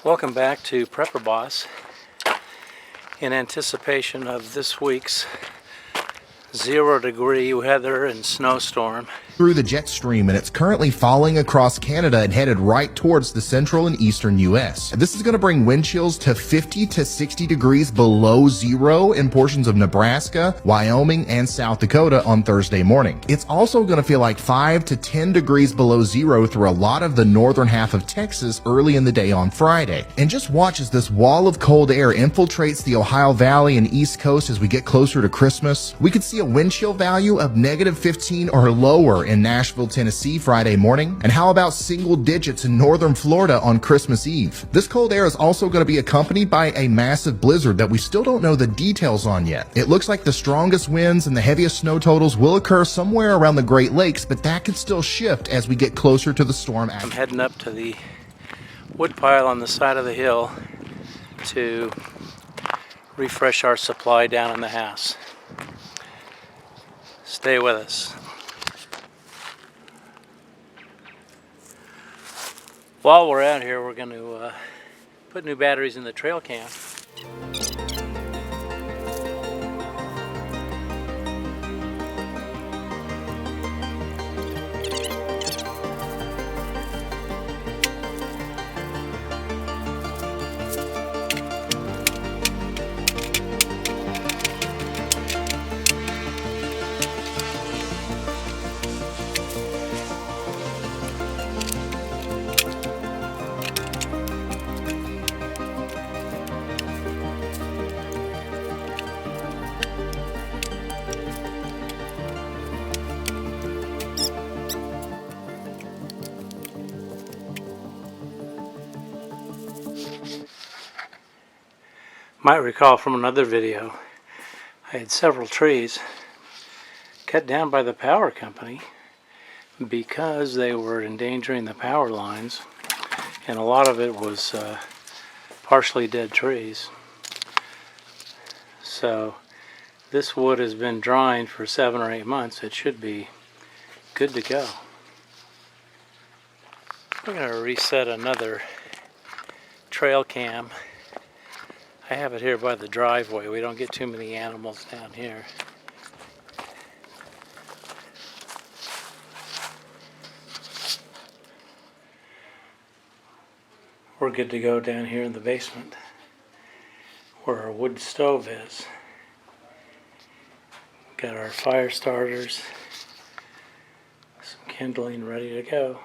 Welcome back to Prepper Boss in anticipation of this week's 0-degree weather and snowstorm through the jet stream, and it's currently falling across Canada and headed right towards the central and eastern U.S. And this is going to bring wind chills to 50 to 60 degrees below zero in portions of Nebraska, Wyoming, and South Dakota on Thursday morning. It's also going to feel like 5 to 10 degrees below zero through a lot of the northern half of Texas early in the day on Friday. And just watch as this wall of cold air infiltrates the Ohio Valley and East Coast as we get closer to Christmas. We could see a wind chill value of -15 or lower in Nashville, Tennessee Friday morning. And how about single digits in northern Florida on Christmas Eve? This cold air is also going to be accompanied by a massive blizzard that we still don't know the details on yet. It looks like the strongest winds and the heaviest snow totals will occur somewhere around the Great Lakes, but that could still shift as we get closer to the storm. I'm heading up to the wood pile on the side of the hill to refresh our supply down in the house. Stay with us. While we're out here, we're going to put new batteries in the trail cam. Might recall from another video, I had several trees cut down by the power company because they were endangering the power lines, and a lot of it was partially dead trees. So this wood has been drying for 7 or 8 months. It should be good to go. We're going to reset another trail cam. I have it here by the driveway. We don't get too many animals down here. We're good to go down here in the basement where our wood stove is. Got our fire starters, some kindling ready to go.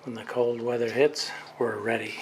When the cold weather hits, we're ready.